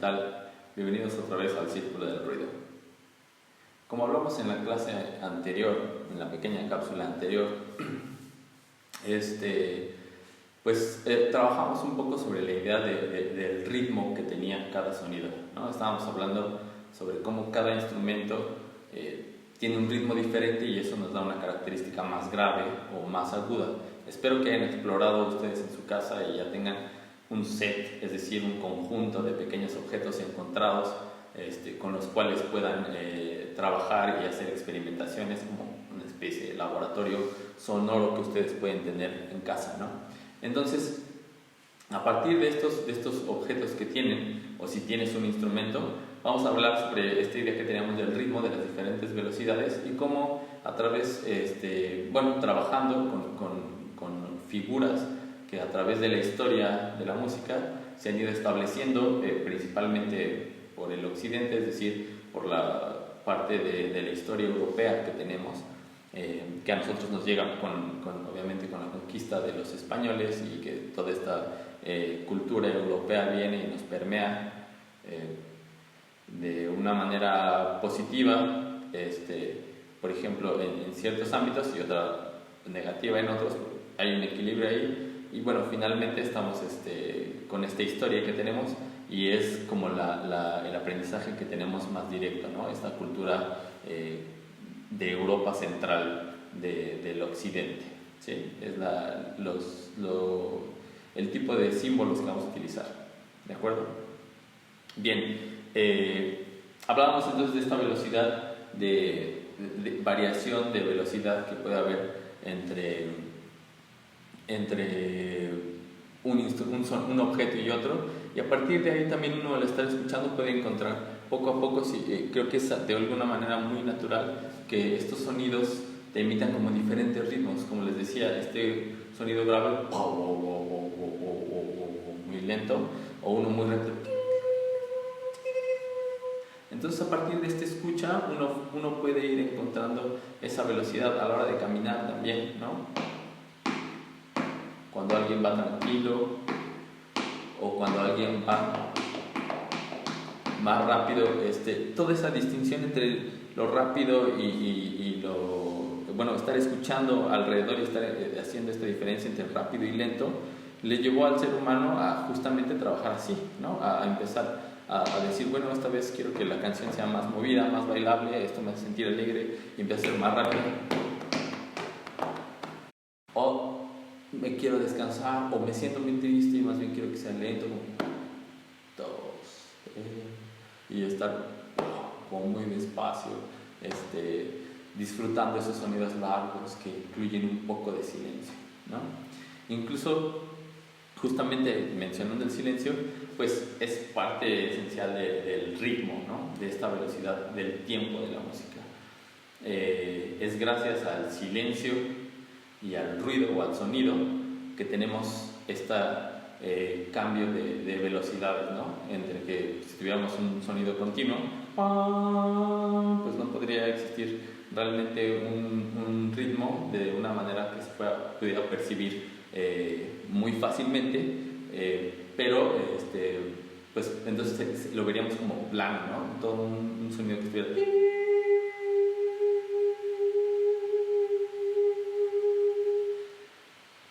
tal? Bienvenidos otra vez al Círculo del Ruido. Como hablamos en la clase anterior, en la pequeña cápsula anterior, trabajamos un poco sobre la idea del ritmo que tenía cada sonido, ¿no? Estábamos hablando sobre cómo cada instrumento tiene un ritmo diferente y eso nos da una característica más grave o más aguda. Espero que hayan explorado ustedes en su casa y ya tengan un set, es decir, un conjunto de pequeños objetos encontrados con los cuales puedan trabajar y hacer experimentaciones como una especie de laboratorio sonoro que ustedes pueden tener en casa, ¿no? Entonces, a partir de estos objetos que tienen, o si tienes un instrumento, vamos a hablar sobre esta idea que teníamos del ritmo, de las diferentes velocidades y cómo a través, trabajando con figuras que a través de la historia de la música se han ido estableciendo principalmente por el occidente, es decir, por la parte de la historia europea que tenemos, que a nosotros nos llega obviamente con la conquista de los españoles y que toda esta cultura europea viene y nos permea de una manera positiva, por ejemplo, en ciertos ámbitos y otra negativa en otros. Hay un equilibrio ahí y bueno, finalmente estamos con esta historia que tenemos y es como el aprendizaje que tenemos más directo, ¿no? Esta cultura de Europa central del occidente, ¿sí? Es el tipo de símbolos que vamos a utilizar, ¿de acuerdo? Bien, hablábamos entonces de esta velocidad de variación de velocidad que puede haber entre un objeto y otro, y a partir de ahí también uno al estar escuchando puede encontrar poco a poco, creo que es de alguna manera muy natural que estos sonidos te emitan como diferentes ritmos, como les decía, este sonido grave muy lento o uno muy rápido. Entonces a partir de esta escucha uno puede ir encontrando esa velocidad a la hora de caminar también, ¿no? Cuando alguien va tranquilo o cuando alguien va más rápido, toda esa distinción entre lo rápido y estar escuchando alrededor y estar haciendo esta diferencia entre rápido y lento le llevó al ser humano a justamente trabajar así, ¿no? A empezar a decir, bueno, esta vez quiero que la canción sea más movida, más bailable, esto me hace sentir alegre y empieza a ser más rápido. O me quiero descansar, o me siento muy triste y más bien quiero que sea lento, como 2, 3, y estar como muy despacio, disfrutando esos sonidos largos que incluyen un poco de silencio, ¿no? Incluso, justamente mencionando el silencio, pues es parte esencial del ritmo, ¿no? De esta velocidad del tiempo de la música. Es gracias al silencio y al ruido o al sonido que tenemos este cambio de velocidades, ¿no? Entre que si tuviéramos un sonido continuo, pues no podría existir realmente un ritmo de una manera que se pudiera percibir muy fácilmente, pero pues entonces lo veríamos como plano, ¿no? Todo un sonido que estuviera...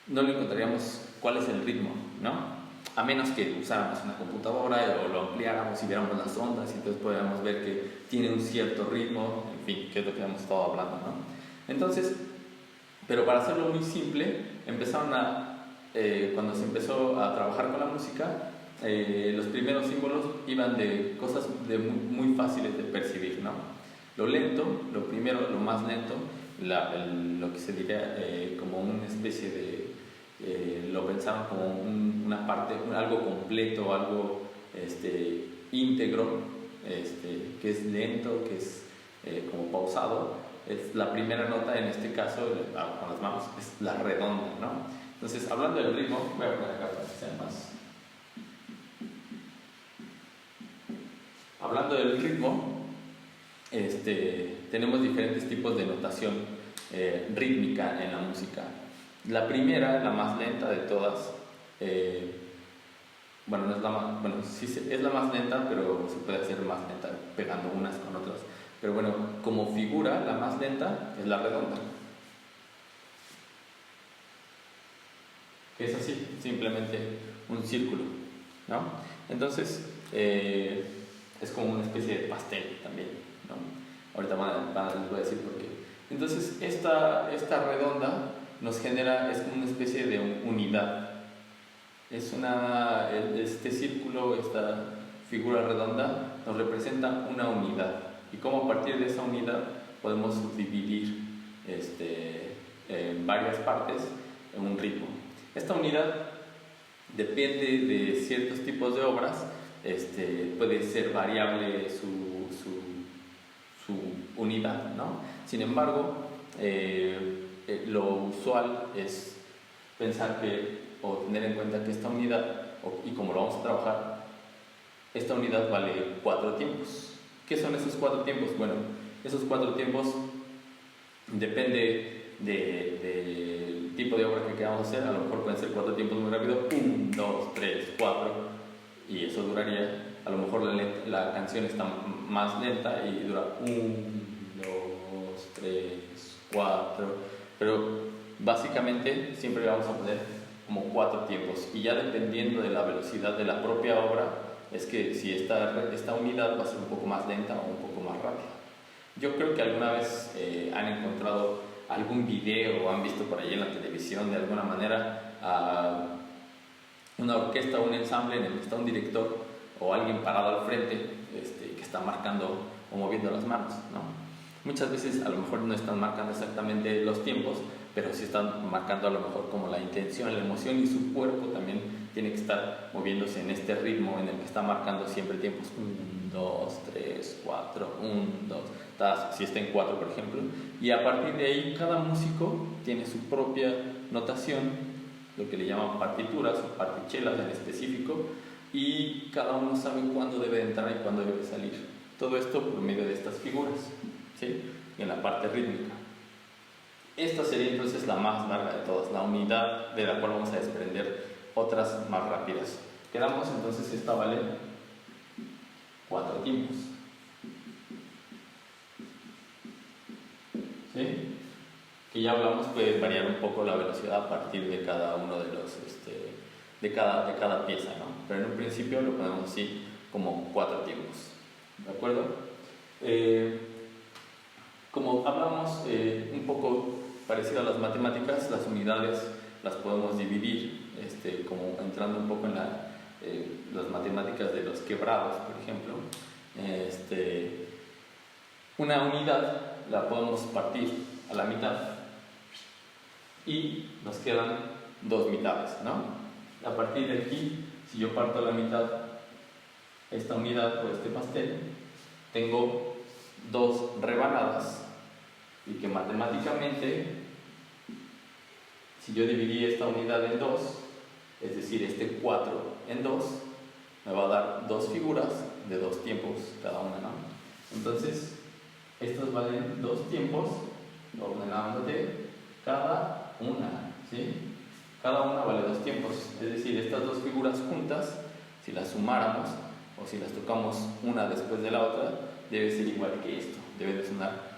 no le encontraríamos cuál es el ritmo, ¿no? A menos que usáramos una computadora o lo ampliáramos y viéramos las ondas y entonces podríamos ver que tiene un cierto ritmo, en fin, que es lo que hemos estado hablando, ¿no? Entonces, pero para hacerlo muy simple, cuando se empezó a trabajar con la música, los primeros símbolos iban de cosas muy fáciles de percibir, ¿no? Lo lento, lo más lento, lo que se diría como una especie de... lo pensaban como una parte, algo completo, algo íntegro, que es lento, que es como pausado. Es la primera nota, en este caso, con las manos, es la redonda, ¿no? Entonces, hablando del ritmo, voy a poner acá para que sea más. Hablando del ritmo, tenemos diferentes tipos de notación rítmica en la música. La primera, la más lenta de todas, bueno, no es la más, bueno, sí es la más lenta, pero se puede hacer más lenta pegando unas con otras. Pero bueno, como figura, la más lenta es la redonda, que es así, simplemente un círculo, ¿no? Entonces, es como una especie de pastel también, ¿no? Ahorita les voy a decir por qué. Entonces, esta redonda nos genera, es como una especie de unidad. Este círculo, esta figura redonda, nos representa una unidad. Y cómo a partir de esa unidad podemos subdividir en varias partes en un ritmo. Esta unidad depende de ciertos tipos de obras, puede ser variable su unidad, ¿no? Sin embargo, lo usual es pensar o tener en cuenta que esta unidad, y como lo vamos a trabajar, esta unidad vale 4 tiempos. ¿Qué son esos 4 tiempos? Bueno, esos 4 tiempos depende del tipo de obra que queramos hacer. A lo mejor pueden ser 4 tiempos muy rápido, 1, 2, 3, 4, y eso duraría, a lo mejor la canción está más lenta y dura 1, 2, 3, 4, pero básicamente siempre vamos a poner como 4 tiempos, y ya dependiendo de la velocidad de la propia obra es que si esta unidad va a ser un poco más lenta o un poco más rápida. Yo creo que alguna vez han encontrado algún video o han visto por ahí en la televisión de alguna manera una orquesta o un ensamble en el que está un director o alguien parado al frente que está marcando o moviendo las manos, ¿no? Muchas veces a lo mejor no están marcando exactamente los tiempos, pero sí están marcando a lo mejor como la intención, la emoción, y su cuerpo también tiene que estar moviéndose en este ritmo en el que está marcando siempre tiempos 1, 2, 3, 4, 1, 2, si está en 4 por ejemplo, y a partir de ahí cada músico tiene su propia notación, lo que le llaman partituras o partichelas en específico, y cada uno sabe cuándo debe entrar y cuándo debe salir. Todo esto por medio de estas figuras, ¿sí? En la parte rítmica. Esta sería entonces la más larga de todas, la unidad de la cual vamos a desprender otras más rápidas. Quedamos entonces, esta vale 4 tiempos. ¿Sí? Que ya hablamos, puede variar un poco la velocidad a partir de cada uno de los de cada pieza, ¿no? Pero en un principio lo ponemos así como 4 tiempos, ¿de acuerdo? Como hablamos un poco parecido a las matemáticas, las unidades las podemos dividir, como entrando un poco en las matemáticas de los quebrados, por ejemplo. Una unidad la podemos partir a la mitad y nos quedan 2 mitades, ¿no? A partir de aquí, si yo parto a la mitad esta unidad o este pastel, tengo 2 rebanadas, y que matemáticamente, si yo dividí esta unidad en 2, es decir, este 4 en 2, me va a dar 2 figuras de 2 tiempos cada una, ¿no? Entonces, estos valen 2 tiempos ordenándote cada una, ¿sí? Cada una vale 2 tiempos, es decir, estas 2 figuras juntas, si las sumáramos o si las tocamos una después de la otra, debe ser igual que esto, debe de sonar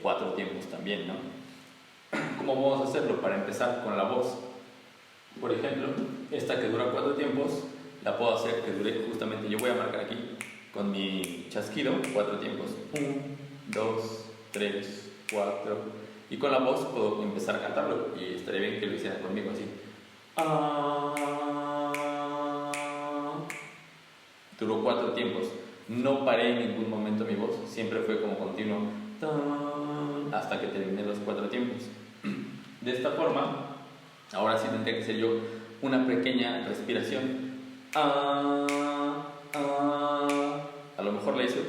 4 tiempos también, ¿no? ¿Cómo vamos a hacerlo? Para empezar con la voz, por ejemplo, esta que dura 4 tiempos, la puedo hacer que dure justamente, yo voy a marcar aquí con mi chasquido 4 tiempos, 1, 2, 3, 4, y con la voz puedo empezar a cantarlo, y estaría bien que lo hicieran conmigo así. Duró 4 tiempos, no paré en ningún momento mi voz, siempre fue como continuo hasta que terminé los 4 tiempos. De esta forma, ahora sí tendría que ser yo una pequeña respiración. A lo mejor la hice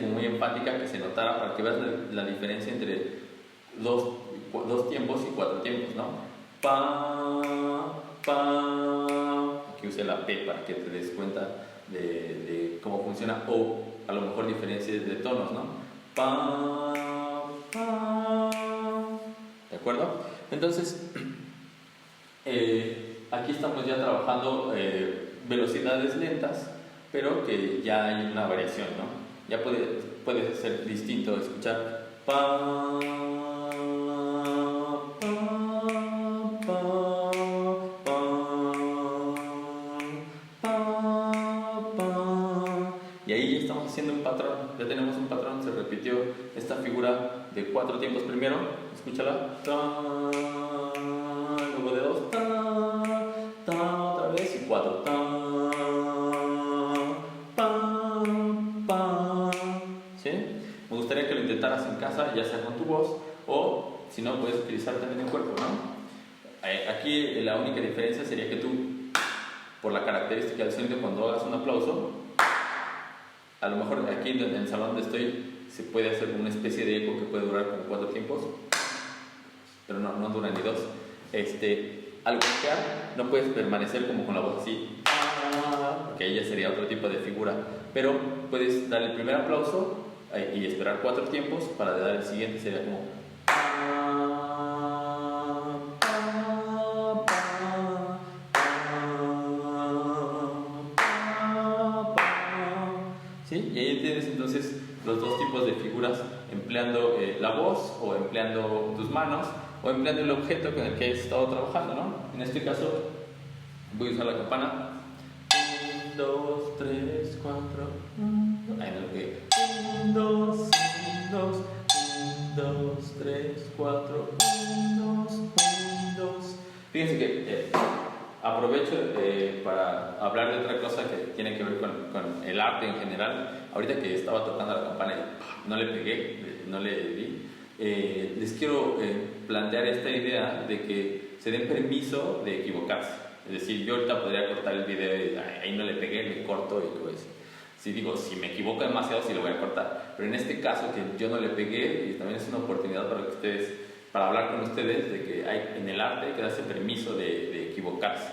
como muy empática, que se notara, para que veas la diferencia entre 2 tiempos y 4 tiempos, ¿no? Aquí usé la P para que te des cuenta de cómo funciona, o a lo mejor diferencias de tonos, ¿no? ¿De acuerdo? Entonces, aquí estamos ya trabajando velocidades lentas, pero que ya hay una variación, ¿no? Ya puede ser distinto escuchar pa, y ahí ya estamos haciendo un patrón, ya tenemos un patrón, se repitió esta figura de 4 tiempos primero, escúchala, ta, luego de 2, ta, otra vez y 4, ta, pa, ¿sí? Me gustaría que lo intentaras en casa, ya sea con tu voz, o si no, puedes utilizar también el cuerpo, ¿no? Aquí la única diferencia sería que tú, por la característica del sonido, cuando hagas un aplauso, a lo mejor aquí en el salón donde estoy se puede hacer una especie de eco que puede durar como 4 tiempos, pero no dura ni 2. Al golpear no puedes permanecer como con la voz así, porque ahí ya sería otro tipo de figura, pero puedes dar el primer aplauso y esperar 4 tiempos para dar el siguiente, sería como ¿sí? Y ahí tienes entonces los dos tipos de figuras, empleando la voz o empleando tus manos o empleando el objeto con el que has estado trabajando, ¿no? En este caso voy a usar la campana. 1, 2, 3, 4. Ahí no lo pegué. 1, 2, 1, 2, 1, 2, 3, 4, 1, 2, 1, 2. Fíjense que aprovecho para hablar de otra cosa que tiene que ver con el arte en general. Ahorita que estaba tocando la campana y no le pegué, no le di, les quiero plantear esta idea de que se den permiso de equivocarse. Es decir, yo ahorita podría cortar el video y ahí no le pegué, le corto y pues, si me equivoco demasiado, sí lo voy a cortar. Pero en este caso que yo no le pegué, y también es una oportunidad para hablar con ustedes de que en el arte hay que darse permiso de equivocarse.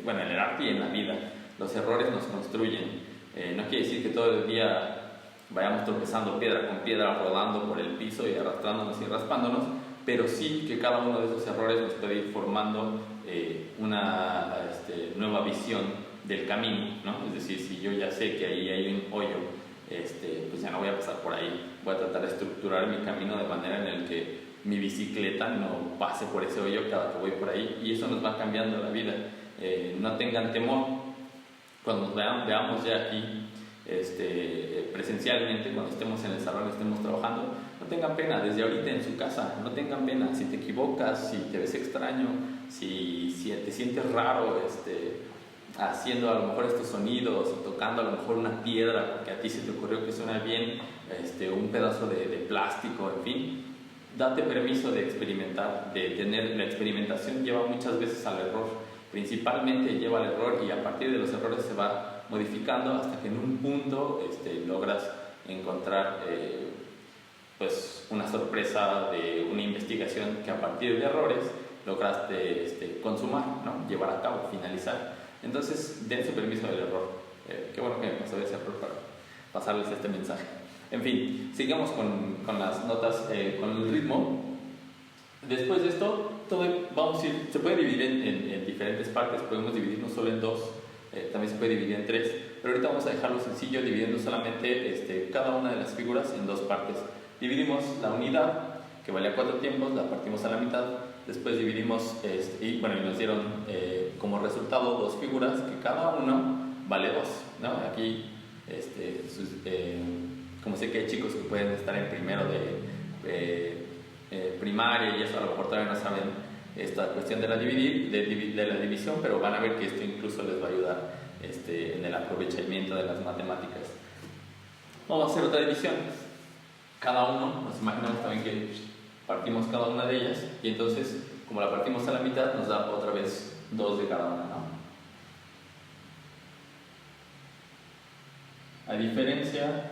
Bueno, en el arte y en la vida. Los errores nos construyen. No quiere decir que todo el día vayamos tropezando piedra con piedra, rodando por el piso y arrastrándonos y raspándonos, pero sí que cada uno de esos errores nos puede ir formando una nueva visión del camino, ¿no? Es decir, si yo ya sé que ahí hay un hoyo, pues ya no voy a pasar por ahí, voy a tratar de estructurar mi camino de manera en el que mi bicicleta no pase por ese hoyo cada que voy por ahí, y eso nos va cambiando la vida. No tengan temor cuando nos veamos ya aquí presencialmente, cuando estemos en el salón, estemos trabajando, no tengan pena, desde ahorita en su casa, no tengan pena, si te equivocas, si te ves extraño, si te sientes raro haciendo a lo mejor estos sonidos, o tocando a lo mejor una piedra, porque a ti se te ocurrió que suena bien, un pedazo de plástico, en fin, date permiso de experimentar, de tener, la experimentación lleva muchas veces al error, principalmente lleva al error, y a partir de los errores se va modificando hasta que en un punto logras encontrar pues una sorpresa de una investigación que a partir de errores lograste consumar, ¿no? Llevar a cabo, finalizar. Entonces dense permiso del error. Qué bueno que me pasó ese error para pasarles este mensaje. En fin, sigamos con las notas, con el ritmo. Después de esto, vamos a ir, se puede dividir en diferentes partes, podemos dividirlo solo en 2, también se puede dividir en 3, pero ahorita vamos a dejarlo sencillo, dividiendo solamente cada una de las figuras en 2 partes. Dividimos la unidad, que vale a 4 tiempos, la partimos a la mitad, después dividimos, y nos dieron como resultado 2 figuras, que cada uno vale 2, ¿no? Aquí, como sé que hay chicos que pueden estar en primero de primaria y eso a lo mejor todavía no saben esta cuestión de la división, pero van a ver que esto incluso les va a ayudar en el aprovechamiento de las matemáticas. Vamos a hacer otra división. Cada uno, nos imaginamos también que partimos cada una de ellas, y entonces, como la partimos a la mitad, nos da otra vez 2 de cada una, ¿no? A diferencia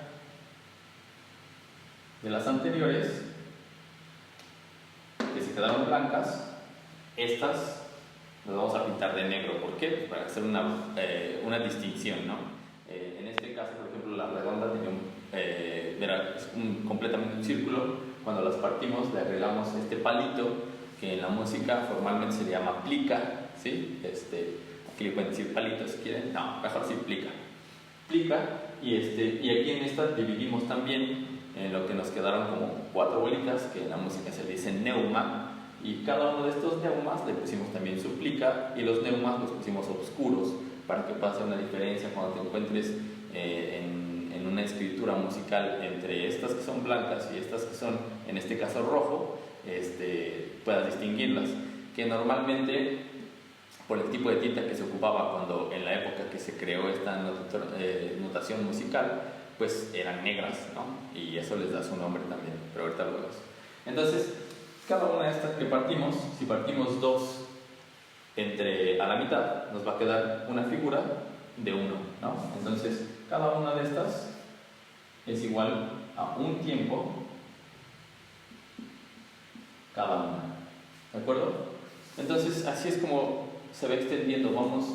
de las anteriores, que se quedaron blancas, estas las vamos a pintar de negro. ¿Por qué? Pues para hacer una distinción, ¿no? En este caso, por ejemplo, la redonda tenía completamente un círculo. Cuando las partimos, le agregamos este palito que en la música formalmente se le llama plica, ¿sí? Aquí le pueden decir palito si quieren, no, mejor sí plica. Plica, y aquí en esta dividimos también en lo que nos quedaron como 4 bolitas, que en la música se le dice neuma, y cada uno de estos neumas le pusimos también su plica, y los neumas los pusimos oscuros para que pase una diferencia cuando te encuentres en una escritura musical entre estas que son blancas y estas que son, en este caso, rojo, puedas distinguirlas, que normalmente por el tipo de tinta que se ocupaba cuando en la época que se creó esta notación musical, pues eran negras, ¿no? Y eso les da su nombre también, pero ahorita lo vemos. Entonces, cada una de estas que partimos, si partimos 2 a la mitad, nos va a quedar una figura de 1, ¿no? Entonces, cada una de estas es igual a un tiempo cada una, ¿de acuerdo? Entonces, así es como se va extendiendo, vamos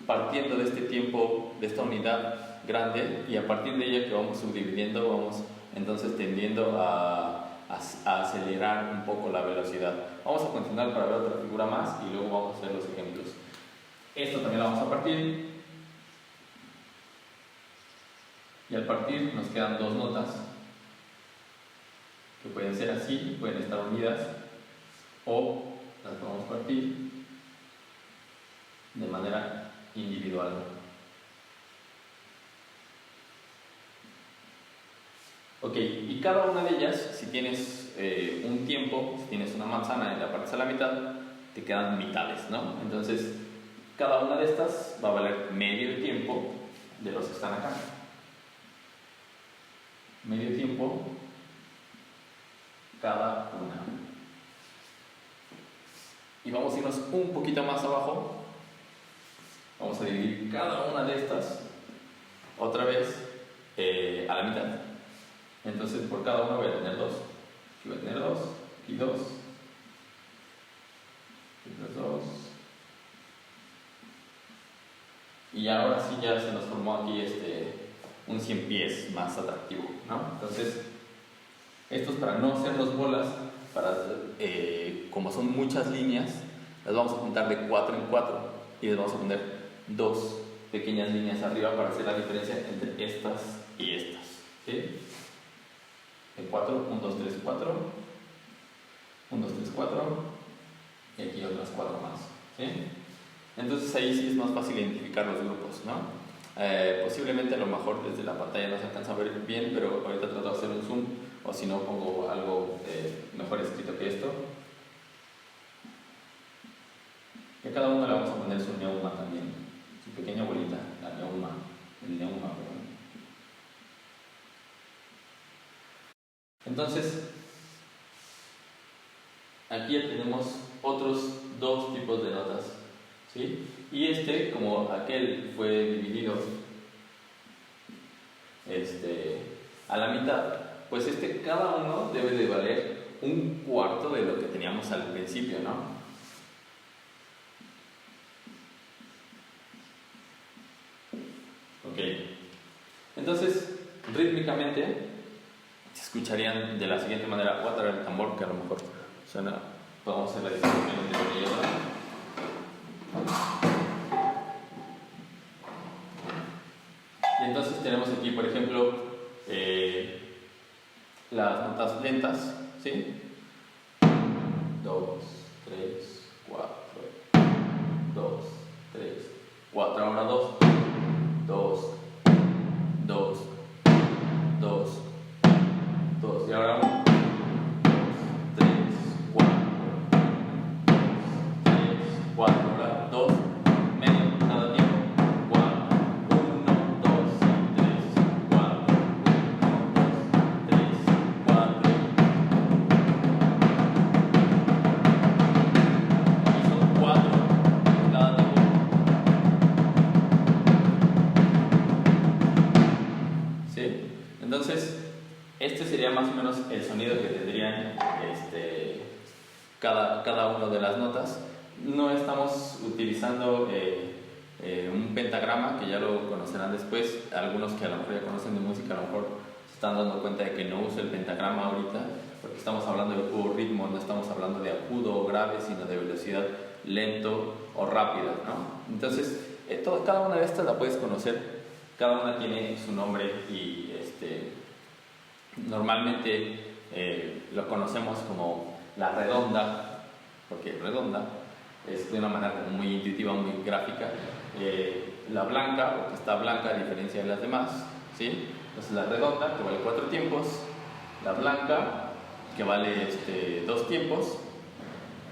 partiendo de este tiempo, de esta unidad grande, y a partir de ella que vamos subdividiendo, vamos entonces tendiendo a acelerar un poco la velocidad. Vamos a continuar para ver otra figura más y luego vamos a hacer los ejemplos. Esto también lo vamos a partir, y al partir nos quedan 2 notas que pueden ser así, pueden estar unidas, o las podemos partir de manera individual. Ok, y cada una de ellas, si tienes un tiempo, si tienes una manzana y la partes a la mitad, te quedan mitades, ¿no? Entonces, cada una de estas va a valer medio tiempo de los que están acá. Medio tiempo cada una. Y vamos a irnos un poquito más abajo. Vamos a dividir cada una de estas otra vez a la mitad. Entonces, por cada una voy a tener 2. Aquí voy a tener 2, aquí 2, aquí 2. Y ahora sí ya se nos formó aquí un 100 pies más atractivo, ¿no? Entonces, estos, para no hacernos bolas, como son muchas líneas, las vamos a juntar de 4 en 4 y les vamos a poner 2 pequeñas líneas arriba para hacer la diferencia entre estas y estas, ¿sí? De 4, 1, 2, 3, 4, 1, 2, 3, 4, y aquí otras 4 más, ¿sí? Entonces ahí sí es más fácil identificar los grupos, ¿no? Posiblemente a lo mejor desde la pantalla no se alcanza a ver bien, pero ahorita trato de hacer un zoom, o si no pongo algo mejor escrito que esto. Y a cada uno le vamos a poner su neuma también, su pequeña bolita, la neuma, el neuma, perdón. Entonces, aquí ya tenemos otros 2 tipos de notas, ¿sí? Y como aquel fue dividido a la mitad, pues cada uno debe de valer un cuarto de lo que teníamos al principio, ¿no? Ok. Entonces, rítmicamente se escucharían de la siguiente manera. Voy a traer el tambor, que a lo mejor suena. Podemos hacer la distinción entre una y otra. Y entonces tenemos aquí, por ejemplo, las notas lentas, ¿sí? 2, 3, 4, 2, 3, 4. Ahora 2, 2, 2, 2, 2. Y ahora 1, 2, 3, 4, 3, 4. Ahora 2, medio, cada tiempo. 4, 1, 2, 3, 4, 1, 2, 3, 4. Aquí son 4 cada tiempo. ¿Sí? Entonces, sería más o menos el sonido que tendrían cada una de las notas. No estamos utilizando un pentagrama, que ya lo conocerán después. Algunos que a lo mejor ya conocen de música, a lo mejor se están dando cuenta de que no uso el pentagrama ahorita, porque porque estamos hablando de puro ritmo, no estamos hablando de agudo o grave, sino de velocidad lento o rápida, ¿no? Entonces, cada una de estas la puedes conocer, cada una tiene su nombre y normalmente lo conocemos como la redonda, porque redonda es de una manera muy intuitiva, muy gráfica. La blanca, porque está blanca a diferencia de las demás, ¿sí? Entonces la redonda, que vale 4 tiempos, la blanca, que vale 2 tiempos,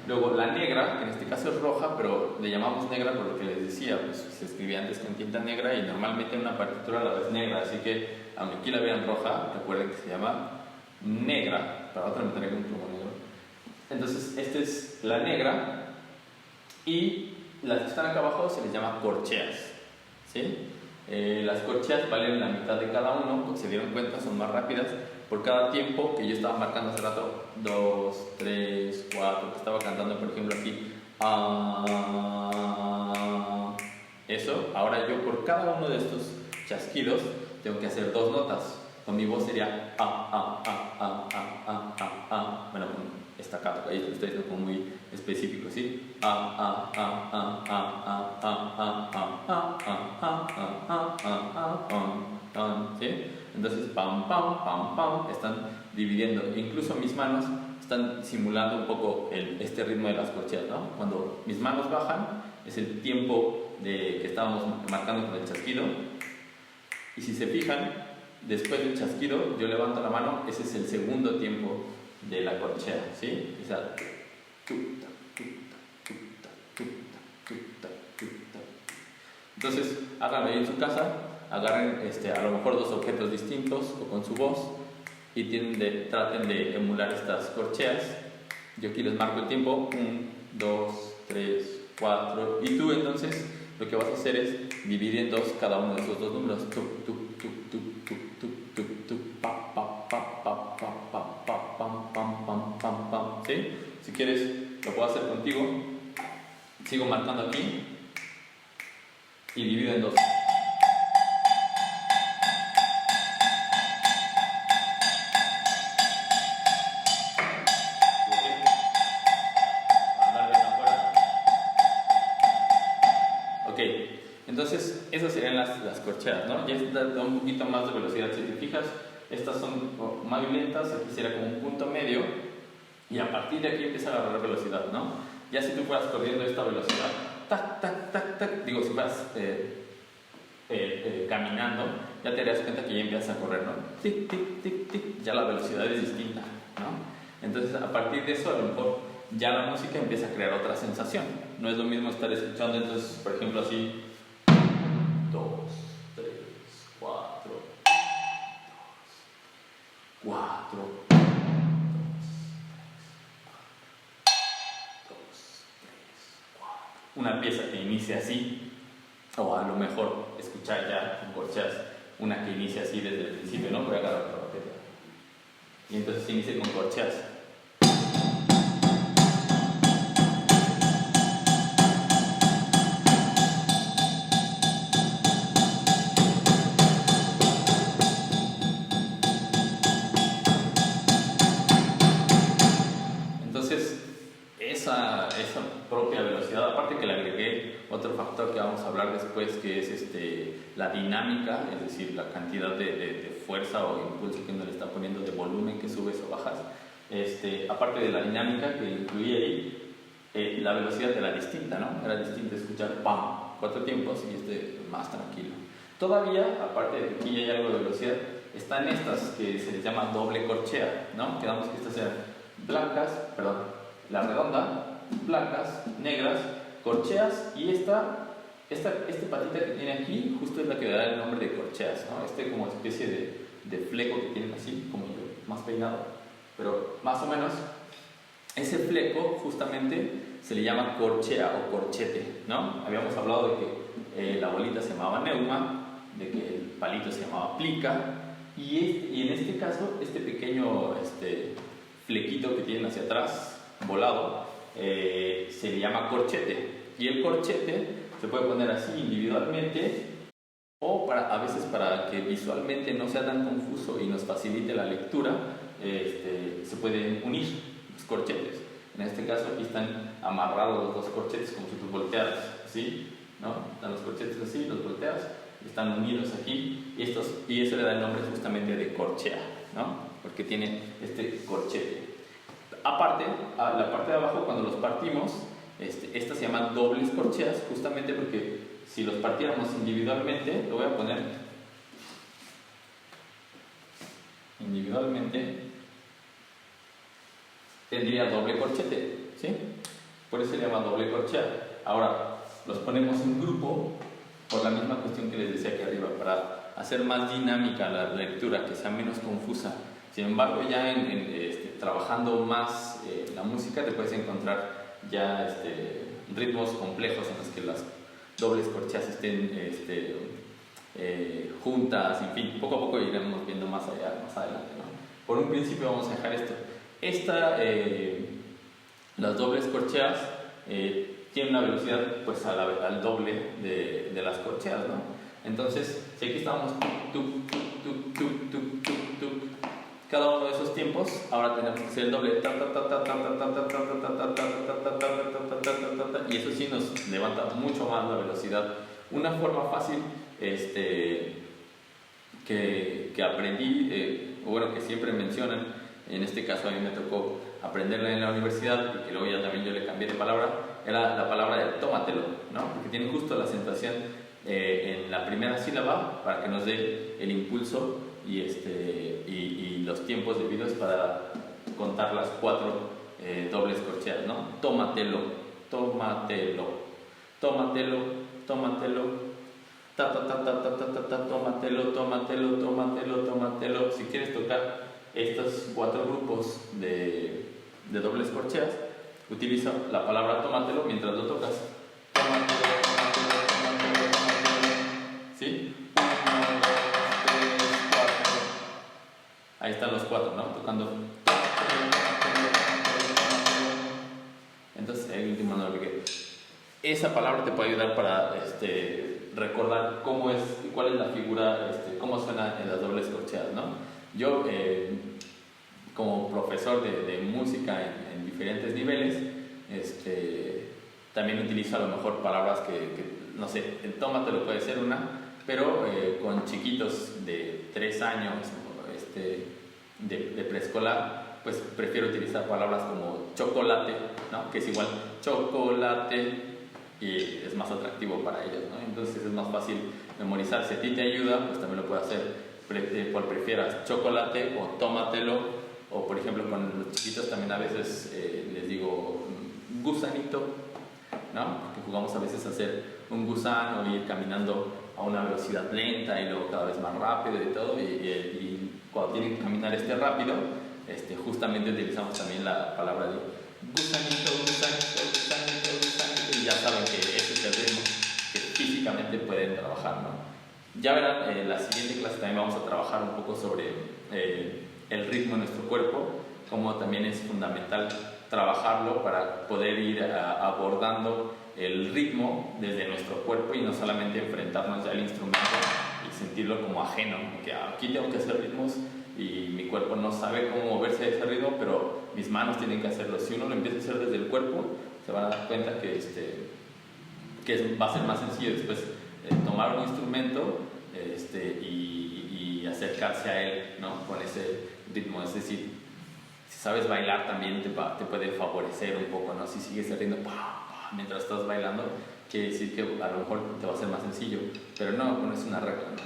luego la negra, que en este caso es roja, pero le llamamos negra por lo que les decía, pues se escribía antes con tinta negra y normalmente en una partitura la ves negra, así que aunque aquí la vean roja, recuerden que se llama negra, para otra me traigo un plumo negro. Entonces esta es la negra y las que están acá abajo se les llama corcheas, ¿sí? Las corcheas valen la mitad de cada uno, porque se dieron cuenta, son más rápidas. Por cada tiempo que yo estaba marcando hace rato, 2, 3, 4, que estaba cantando, por ejemplo, aquí, eso, ahora yo por cada uno de estos chasquidos tengo que hacer 2 notas. Con mi voz sería bueno, con estacato, ahí lo estoy diciendo como muy específico, ¿sí? ¿Sí? Entonces, pam, pam, pam, pam, están dividiendo. Incluso mis manos están simulando un poco este ritmo de las corcheas, ¿no? Cuando mis manos bajan, es el tiempo que estábamos marcando con el chasquido. Y si se fijan, después del chasquido, yo levanto la mano, ese es el segundo tiempo de la corchea, ¿sí? O sea, entonces, háganlo ahí en su casa, agarren a lo mejor 2 objetos distintos o con su voz y traten de emular estas corcheas. Yo aquí les marco el tiempo, 1, 2, 3, 4, y tú entonces lo que vas a hacer es dividir en 2 cada uno de esos 2 números. ¿Sí? Si quieres, lo puedo hacer contigo. Sigo marcando aquí y divido en 2. Ok, entonces esas serían las corcheas, ¿no? Ya da un poquito más de velocidad. Si te fijas, estas son más lentas, aquí sería como un punto medio y a partir de aquí empieza a agarrar velocidad, ¿no? Ya si tú fueras corriendo a esta velocidad, tac, tac, tac, tac, digo, si vas caminando, ya te darías cuenta que ya empiezas a correr, ¿no? Tic, tic, tic, tic, ya la velocidad es distinta, ¿no? Entonces a partir de eso a lo mejor ya la música empieza a crear otra sensación. No es lo mismo estar escuchando, entonces, por ejemplo, así 2, 3, 4, 2, 4, 2, 3, 4. Una pieza que inicia así, o a lo mejor escuchar ya con corcheas una que inicia así desde el principio, ¿no? Voy a agarrar la batería. Y entonces inicia con corcheas. Esa propia velocidad, aparte que le agregué otro factor que vamos a hablar después, que es la dinámica, es decir, la cantidad de fuerza o impulso que uno le está poniendo, de volumen que subes o bajas. Aparte de la dinámica que incluía ahí, la velocidad era distinta, ¿no? Era distinto escuchar ¡pam! 4 tiempos y más tranquilo. Todavía, aparte de que aquí hay algo de velocidad, están estas que se les llama doble corchea, ¿no? Quedamos que estas sean blancas, perdón, la redonda, blancas, negras, corcheas, y esta patita que tiene aquí justo es la que le da el nombre de corcheas, ¿no? Como especie de fleco que tienen así, como yo, más peinado, pero más o menos ese fleco justamente se le llama corchea o corchete, ¿no? Habíamos hablado de que la bolita se llamaba neuma, de que el palito se llamaba plica, y en este caso este pequeño flequito que tienen hacia atrás volado, se le llama corchete, y el corchete se puede poner así individualmente o a veces para que visualmente no sea tan confuso y nos facilite la lectura, se pueden unir los corchetes. En este caso aquí están amarrados los dos corchetes como si los voltearas, ¿sí? ¿No? Están los corchetes así, los volteas, están unidos aquí y eso le da el nombre justamente de corchea, ¿no? Porque tiene este corchete. Aparte, a la parte de abajo cuando los partimos, estas se llaman dobles corcheas justamente porque si los partiéramos individualmente, lo voy a poner individualmente, tendría doble corchete, ¿sí? Por eso se llama doble corchea. Ahora, los ponemos en grupo por la misma cuestión que les decía aquí arriba, para hacer más dinámica la lectura, que sea menos confusa. Sin embargo, ya trabajando más la música, te puedes encontrar ya ritmos complejos en los que las dobles corcheas estén juntas, en fin, poco a poco iremos viendo más adelante, ¿no? Por un principio vamos a dejar esto. Las dobles corcheas tienen una velocidad pues al doble de las corcheas, ¿no? Entonces, si aquí estamos cada uno de esos tiempos, ahora tenemos que hacer el doble y eso sí nos levanta mucho más la velocidad. Una forma fácil que aprendí, bueno, que siempre mencionan, en este caso a mí me tocó aprenderla en la universidad y que luego ya también yo le cambié de palabra, era la palabra de tómatelo, ¿no? Porque tiene justo la acentuación en la primera sílaba para que nos dé el impulso y los tiempos debidos para contar las 4 dobles corcheas, ¿no? Tómatelo, tómatelo, tómatelo, tómatelo, ta ta ta ta ta ta ta ta, tómatelo, tómatelo, tómatelo, tómatelo. Si quieres tocar estos 4 grupos de dobles corcheas, utiliza la palabra tómatelo mientras lo tocas. Tómatelo, tómatelo, tómatelo, tómatelo. ¿Sí? 1, 2, 3, 4. Ahí están los 4, ¿no? Tocando. Entonces, el último no lo olvidé. Esa palabra te puede ayudar para recordar cómo es, cuál es la figura, cómo suena en las dobles corcheas, ¿no? Yo, como profesor de música en diferentes niveles, también utilizo a lo mejor palabras que no sé, el tómatelo puede ser una, pero con chiquitos de 3 años de preescolar, pues prefiero utilizar palabras como chocolate, ¿no? Que es igual chocolate y es más atractivo para ellos, ¿no? Entonces es más fácil memorizar. Si a ti te ayuda, pues también lo puedes hacer por prefieras chocolate o tómatelo, o por ejemplo con los chiquitos también a veces les digo gusanito, ¿no? Porque jugamos a veces a hacer un gusano y ir caminando a una velocidad lenta y luego cada vez más rápido y todo, y cuando tienen que caminar rápido, justamente utilizamos también la palabra de gusanito, gusanito, gusanito, gusanito, y ya saben que ese es el ritmo que físicamente pueden trabajar, ¿no? Ya verán, en la siguiente clase también vamos a trabajar un poco sobre el ritmo de nuestro cuerpo, como también es fundamental trabajarlo para poder ir abordando el ritmo desde nuestro cuerpo y no solamente enfrentarnos ya al instrumento y sentirlo como ajeno, que aquí tengo que hacer ritmos y mi cuerpo no sabe cómo moverse a ese ritmo, pero mis manos tienen que hacerlo. Si uno lo empieza a hacer desde el cuerpo, se van a dar cuenta que va a ser más sencillo después tomar un instrumento y acercarse a él, ¿no? Con ese ritmo. Es decir, si sabes bailar también te puede favorecer un poco, ¿no? Si sigues haciendo mientras estás bailando, quiere decir que a lo mejor te va a ser más sencillo, pero no es una regla, ¿no?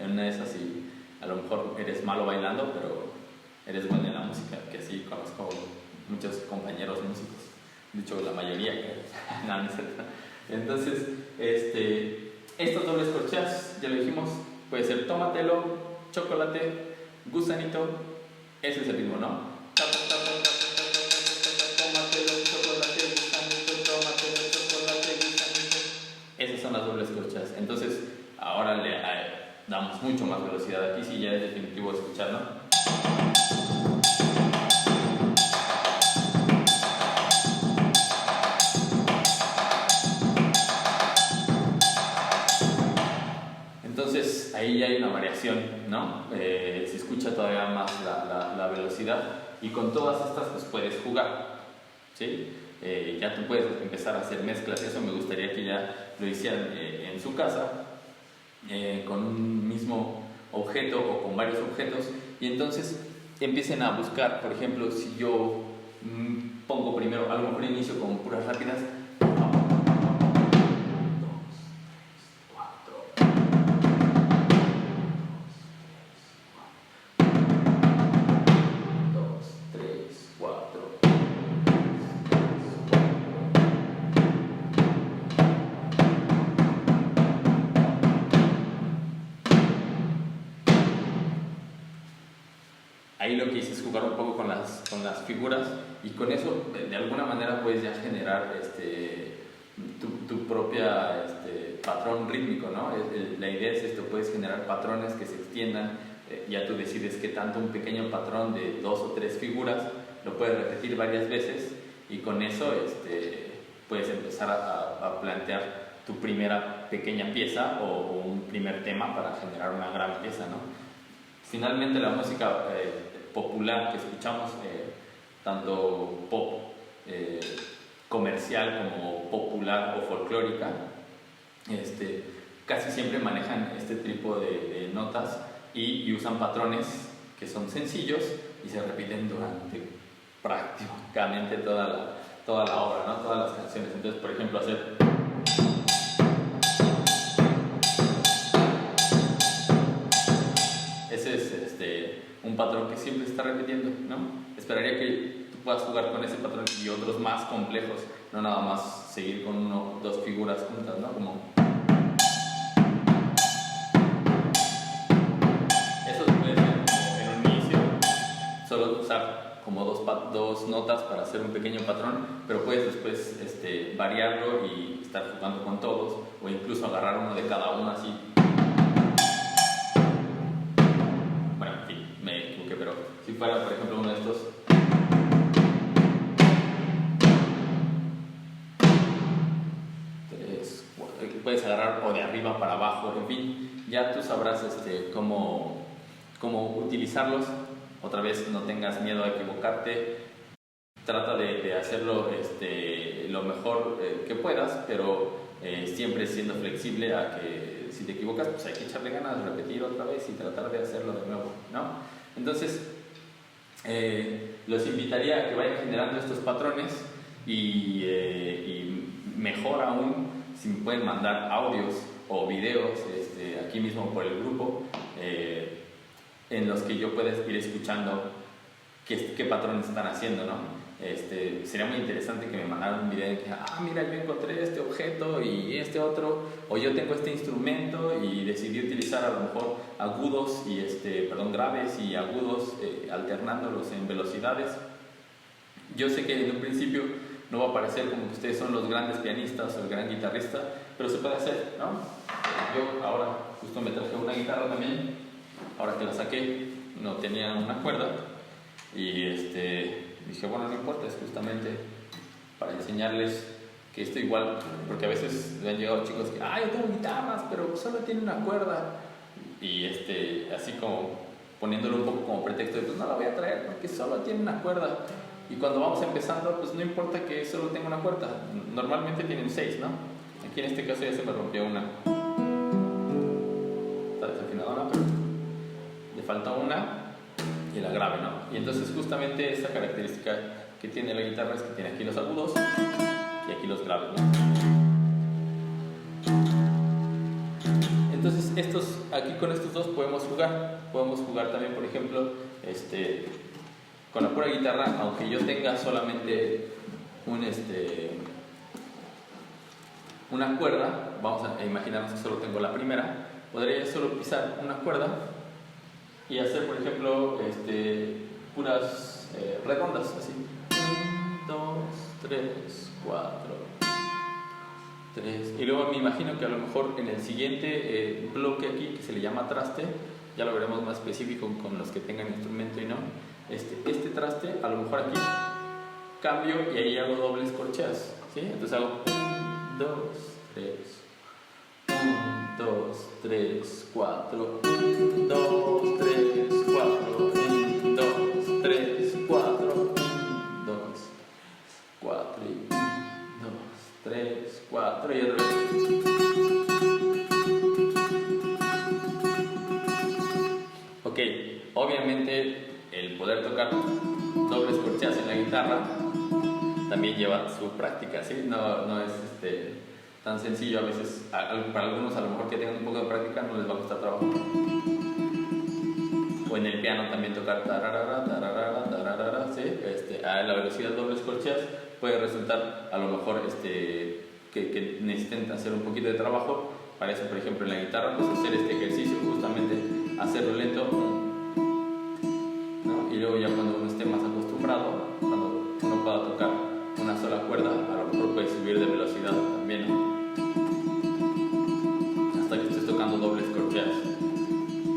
En una de esas sí, a lo mejor eres malo bailando, pero eres bueno en la música, que así conozco muchos compañeros músicos, de hecho la mayoría, no, no es cierto. Entonces, estas dobles corcheas, ya lo dijimos, puede ser tómatelo, chocolate, gusanito, ese es el ritmo, ¿no? Tómatelo, chocolate, gusanito, tómatelo, chocolate, gusanito. Esas son las dobles corcheas. Entonces, ahora le damos mucho más velocidad. Aquí sí ya es definitivo escuchar, ¿no? Entonces, ahí ya hay una variación, ¿no? Se escucha todavía más la velocidad, y con todas estas pues puedes jugar, ¿sí? Ya tú puedes empezar a hacer mezclas. Eso me gustaría que ya lo hicieran en su casa, con un mismo objeto o con varios objetos, y entonces empiecen a buscar. Por ejemplo, si yo pongo primero, a lo mejor inicio con puras rápidas, 4. Ahí lo que hice es jugar un poco con las figuras, y con eso de alguna manera puedes ya generar tu propia patrón rítmico, ¿no? La idea es esto: puedes generar patrones que se extiendan. Ya tú decides qué tanto. Un pequeño patrón de 2 o 3 figuras lo puedes repetir varias veces, y con eso puedes empezar a plantear tu primera pequeña pieza o un primer tema para generar una gran pieza, ¿no? Finalmente, la música popular que escuchamos, tanto pop comercial como popular o folclórica, casi siempre manejan este tipo de notas, y usan patrones que son sencillos y se repiten durante prácticamente toda la obra, ¿no? Todas las canciones. Entonces, por ejemplo, hacer... ese es un patrón que siempre se está repitiendo, ¿no? Esperaría que tú puedas jugar con ese patrón y otros más complejos, no nada más seguir con 1 o 2 figuras juntas, ¿no? Como... eso puede ser como en un inicio, solo usar como dos notas para hacer un pequeño patrón, pero puedes después variarlo y estar jugando con todos, o incluso agarrar uno de cada uno así. Bueno, en fin, me equivoqué, pero si fuera, por ejemplo, uno de estos... puedes agarrar o de arriba para abajo, en fin, ya tú sabrás cómo utilizarlos. Otra vez, no tengas miedo a equivocarte, trata de hacerlo lo mejor que puedas, pero siempre siendo flexible a que si te equivocas, pues hay que echarle ganas, repetir otra vez y tratar de hacerlo de nuevo, ¿no? Entonces, los invitaría a que vayan generando estos patrones, y mejor aún, si me pueden mandar audios o videos aquí mismo por el grupo, en los que yo pueda ir escuchando qué patrones están haciendo, ¿no? Sería muy interesante que me mandaran un video de que, mira, yo encontré este objeto y este otro, o yo tengo este instrumento y decidí utilizar a lo mejor agudos y graves y agudos, alternándolos en velocidades. Yo sé que en un principio no va a parecer como que ustedes son los grandes pianistas o el gran guitarrista, pero se puede hacer, ¿no? Yo ahora justo me traje una guitarra también. Ahora que la saqué, no tenía una cuerda, y dije, bueno, no importa, es justamente para enseñarles que esto igual, porque a veces le han llegado chicos que, yo tengo guitarras, pero solo tiene una cuerda, y así como poniéndolo un poco como pretexto de, pues no la voy a traer porque solo tiene una cuerda. Y cuando vamos empezando, pues no importa que solo tenga una cuerda, normalmente tienen 6, ¿no? Aquí en este caso ya se me rompió una, está desafinadona, pero le falta una y la grave, ¿no? Y entonces justamente esa característica que tiene la guitarra es que tiene aquí los agudos y aquí los graves, ¿no? Entonces aquí con estos dos podemos jugar también, por ejemplo, con la pura guitarra, aunque yo tenga solamente una cuerda. Vamos a imaginarnos que solo tengo la primera, podría solo pisar una cuerda y hacer, por ejemplo, puras redondas, así. 1, 2, 3, 4, 3. Y luego me imagino que a lo mejor en el siguiente bloque aquí, que se le llama traste, ya lo veremos más específico con los que tengan instrumento y no. Este traste, a lo mejor aquí cambio y ahí hago dobles corcheas, ¿sí? Entonces hago 1, 2, 3, 1, 2, 3, 4. 1, 2, 3, 4. 1, 2, 3, 4. 1, 2, 4. Y 1, 2, 3, 4. Y otra vez. Ok, obviamente el poder tocar dobles corcheas en la guitarra también lleva su práctica, ¿sí? No es tan sencillo. A veces, para algunos a lo mejor que tengan un poco de práctica no les va a costar trabajo. O en el piano también tocar tararara, tararara, tararara, ¿sí? A la velocidad de dobles corcheas puede resultar a lo mejor que necesiten hacer un poquito de trabajo. Para eso, por ejemplo, en la guitarra, pues hacer este ejercicio, justamente hacerlo lento, ¿no? Y luego ya cuando uno esté más acostumbrado, cuando uno pueda tocar una sola cuerda, a lo mejor puede subir de velocidad también, ¿no? Hasta que estés tocando dobles corcheas.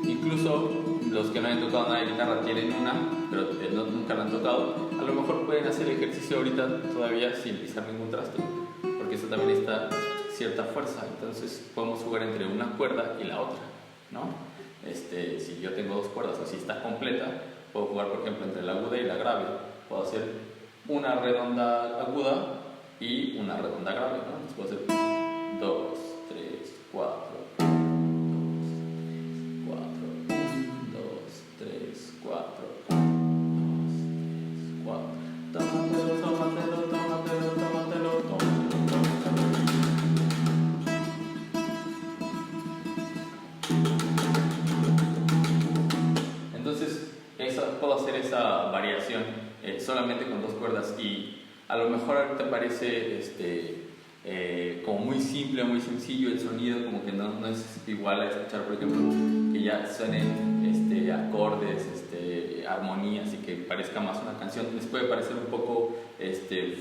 Incluso los que no han tocado nada de guitarra tienen una, pero nunca la han tocado, a lo mejor pueden hacer el ejercicio ahorita todavía sin pisar ningún traste, porque eso también necesita cierta fuerza. Entonces podemos jugar entre una cuerda y la otra, ¿no? Si yo tengo dos cuerdas o si está completa, puedo jugar por ejemplo entre la aguda y la grave. Puedo hacer una redonda aguda y una redonda grave, ¿no? Entonces puedo hacer 2, 3, 4, 2, 4, 2, 3, 4, 2, 3, 4. Tómatelo, tómatelo, tómatelo, tómatelo, tómatelo. Entonces, puedo hacer esa variación solamente con dos cuerdas, y a lo mejor ahorita parece como muy simple, muy sencillo el sonido, como que no es igual a escuchar, por ejemplo, que ya suenen acordes, armonías y que parezca más una canción. Les puede parecer un poco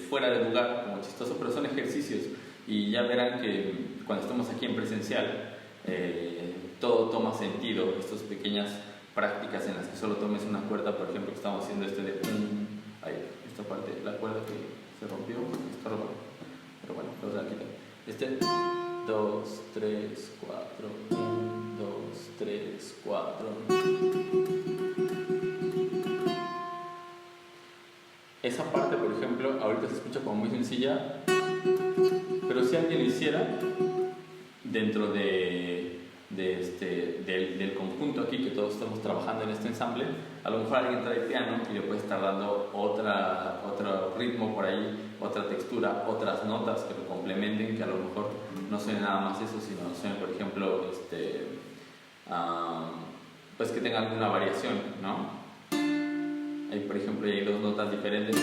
fuera de lugar, como chistoso, pero son ejercicios, y ya verán que cuando estamos aquí en presencial todo toma sentido. Estas pequeñas prácticas en las que solo tomes una cuerda, por ejemplo, que estamos haciendo esta parte, la cuerda que se rompió, está robada, pero bueno, vamos a quitar. 2, 3, 4, 1, 2, 3, 4. Esa parte, por ejemplo, ahorita se escucha como muy sencilla, pero si alguien lo hiciera dentro del conjunto aquí que todos estamos trabajando en este ensamble, a lo mejor alguien trae piano y le puede estar dando otro ritmo por ahí, otra textura, otras notas que lo complementen, que a lo mejor no suene nada más eso, sino suene, por ejemplo, pues que tenga alguna variación, ¿no? Ahí, por ejemplo, hay dos notas diferentes.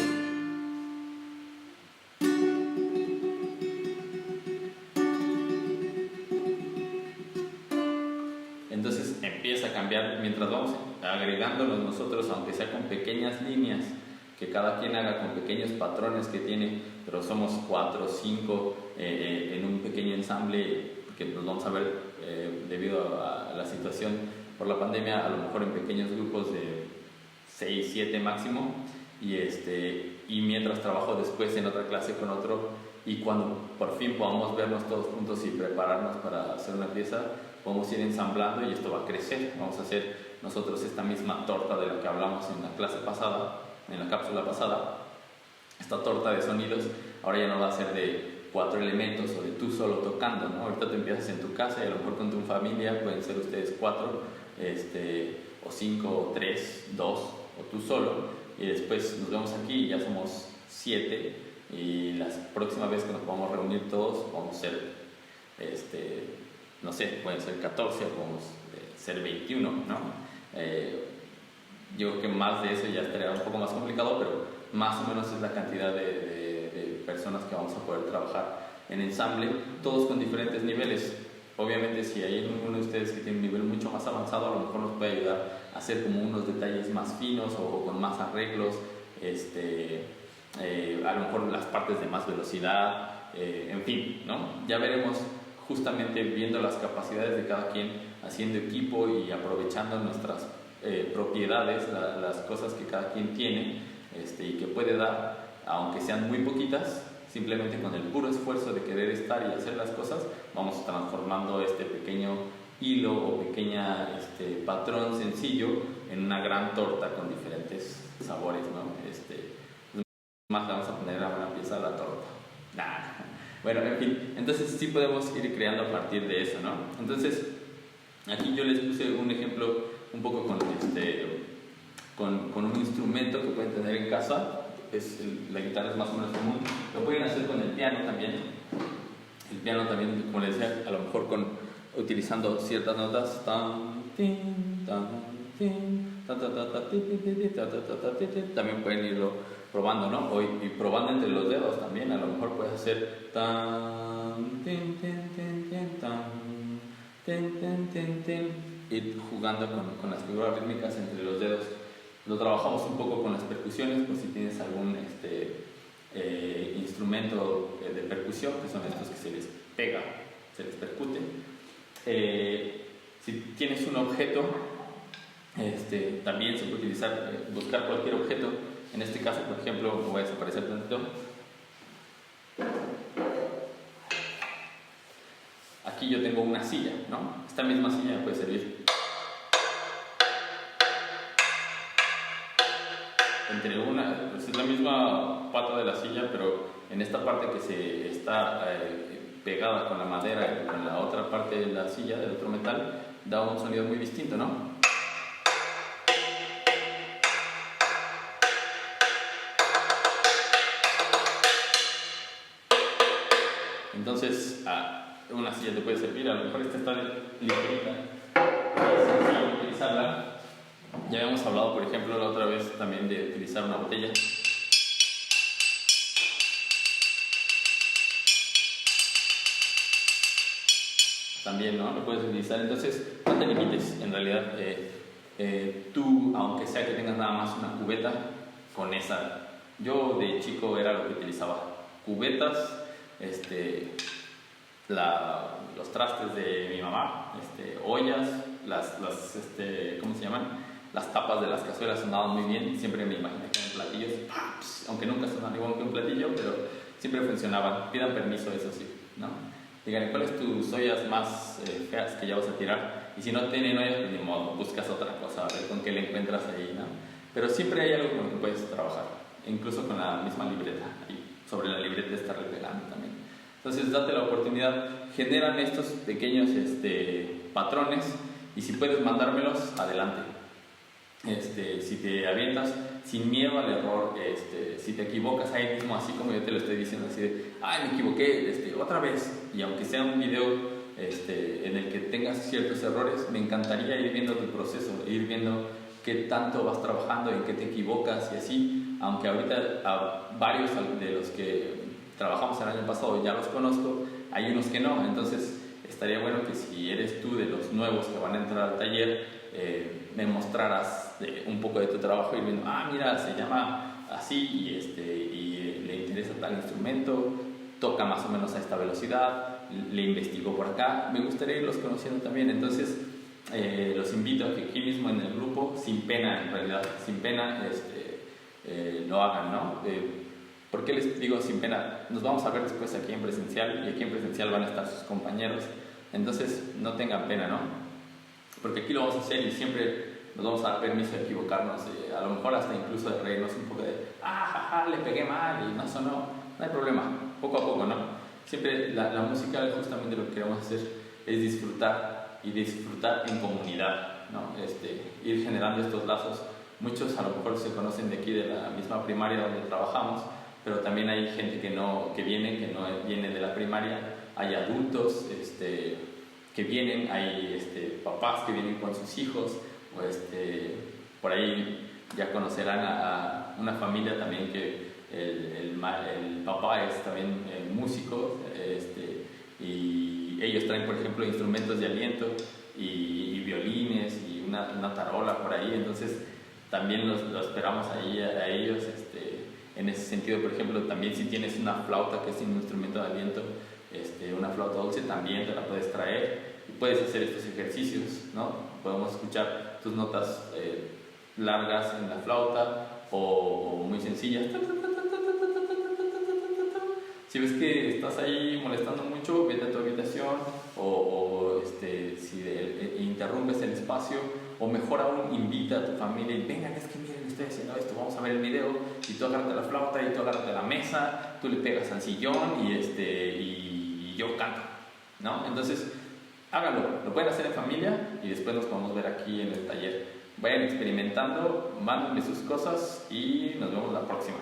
Entonces empieza a cambiar mientras vamos agregándolos nosotros, aunque sea con pequeñas líneas que cada quien haga, con pequeños patrones que tiene, pero somos 4 o 5 en un pequeño ensamble que nos vamos a ver debido a la situación por la pandemia, a lo mejor en pequeños grupos de 6, 7 máximo, y mientras trabajo después en otra clase con otro, y cuando por fin podamos vernos todos juntos y prepararnos para hacer una pieza, podemos ir ensamblando y esto va a crecer. Vamos a hacer nosotros esta misma torta de la que hablamos en la clase pasada, en la cápsula pasada. Esta torta de sonidos ahora ya no va a ser de 4 elementos o de tú solo tocando, ¿no? Ahorita tú empiezas en tu casa y a lo mejor con tu familia pueden ser ustedes 4, o 5, o 3, 2, o tú solo, y después nos vemos aquí y ya somos 7, y la próxima vez que nos podamos reunir todos vamos a ser no sé, pueden ser 14 o podemos ser 21, ¿no? Yo creo que más de eso ya estaría un poco más complicado, pero más o menos es la cantidad de personas que vamos a poder trabajar en ensamble, todos con diferentes niveles. Obviamente, si hay uno de ustedes que tiene un nivel mucho más avanzado, a lo mejor nos puede ayudar a hacer como unos detalles más finos o con más arreglos, a lo mejor las partes de más velocidad, en fin, ¿no? Ya veremos, justamente viendo las capacidades de cada quien, haciendo equipo y aprovechando nuestras propiedades, las cosas que cada quien tiene y que puede dar, aunque sean muy poquitas, simplemente con el puro esfuerzo de querer estar y hacer las cosas, vamos transformando este pequeño hilo o pequeña patrón sencillo en una gran torta con diferentes sabores, ¿no? Más vamos a poner a una pieza a la torta. Nah. Bueno, en fin, entonces sí podemos ir creando a partir de eso, ¿no? Entonces, aquí yo les puse un ejemplo un poco con un instrumento que pueden tener en casa. La guitarra es más o menos común. Lo pueden hacer con el piano también. El piano también, como les decía, a lo mejor utilizando ciertas notas. También pueden irlo probando, ¿no? Y probando entre los dedos también. A lo mejor puedes hacer ir jugando con las figuras rítmicas entre los dedos. Lo trabajamos un poco con las percusiones, por si tienes algún instrumento de percusión, que son estos que se les pega, se les percute. Si tienes un objeto, también se puede utilizar, buscar cualquier objeto. En este caso, por ejemplo, me voy a desaparecer tantito. Aquí yo tengo una silla, ¿no? Esta misma silla me puede servir entre pues es la misma pata de la silla, pero en esta parte que se está pegada con la madera y con la otra parte de la silla, del otro metal, da un sonido muy distinto, ¿no? Entonces, una silla te puede servir, a lo mejor esta está ligerita, es sencillo utilizarla. Ya habíamos hablado, por ejemplo, la otra vez también de utilizar una botella. También, ¿no? Lo puedes utilizar. Entonces, no te limites. En realidad, tú, aunque sea que tengas nada más una cubeta, con esa. Yo de chico era lo que utilizaba. Cubetas, los trastes de mi mamá, ollas, ¿cómo se llaman? Las tapas de las cazuelas sonaban muy bien, siempre me imaginé que eran platillos, aunque nunca sonaban igual que un platillo, pero siempre funcionaban. Pidan permiso, eso sí, ¿no? Digan, ¿cuáles tus ollas más feas que ya vas a tirar? Y si no tienen ollas, pues ni modo, buscas otra cosa, a ver con qué le encuentras ahí, ¿no? Pero siempre hay algo con lo que puedes trabajar, incluso con la misma libreta, y sobre la libreta estarle pegando también. Entonces, date la oportunidad, generan estos pequeños patrones, y si puedes mandármelos, adelante. Si te avientas sin miedo al error, si te equivocas ahí mismo, así como yo te lo estoy diciendo, así de, ay, me equivoqué, otra vez, y aunque sea un video en el que tengas ciertos errores, me encantaría ir viendo tu proceso, ir viendo qué tanto vas trabajando, en qué te equivocas y así, aunque ahorita a varios de los que trabajamos el año pasado ya los conozco, hay unos que no. Entonces estaría bueno que si eres tú de los nuevos que van a entrar al taller, me mostraras un poco de tu trabajo y viendo, mira, se llama así y le interesa tal instrumento, toca más o menos a esta velocidad, le investigó por acá. Me gustaría irlos conociendo también. Entonces los invito a que aquí mismo en el grupo, sin pena, en realidad, sin pena, lo hagan, ¿no? ¿Por qué les digo sin pena? Nos vamos a ver después aquí en presencial, y aquí en presencial van a estar sus compañeros. Entonces no tengan pena, ¿no? Porque aquí lo vamos a hacer y siempre nos vamos a dar permiso de equivocarnos, a lo mejor hasta incluso de reírnos un poco de le pegué mal y no sonó. No hay problema, poco a poco, ¿no? Siempre la música, justamente lo que queremos hacer es disfrutar, y disfrutar en comunidad, ¿no? Ir generando estos lazos. Muchos a lo mejor se conocen de aquí, de la misma primaria donde trabajamos, pero también hay gente que no viene de la primaria. Hay adultos que vienen, hay papás que vienen con sus hijos, por ahí ya conocerán a una familia también que el papá es también músico, y ellos traen, por ejemplo, instrumentos de aliento y violines y una tarola por ahí. Entonces también lo esperamos ahí a ellos. En ese sentido, por ejemplo, también si tienes una flauta, que es un instrumento de aliento, una flauta dulce, también te la puedes traer y puedes hacer estos ejercicios, ¿no? Podemos escuchar tus notas largas en la flauta o muy sencillas, Si ves que estás ahí molestando mucho, vete a tu habitación si interrumpes el espacio, o mejor aún, invita a tu familia y vengan, es que miren, estoy haciendo esto, vamos a ver el video, y tú agárrate la flauta, y tú agárrate la mesa, tú le pegas al sillón y yo canto, ¿no? Entonces, háganlo, lo pueden hacer en familia y después nos podemos ver aquí en el taller. Vayan experimentando, mándenme sus cosas y nos vemos la próxima.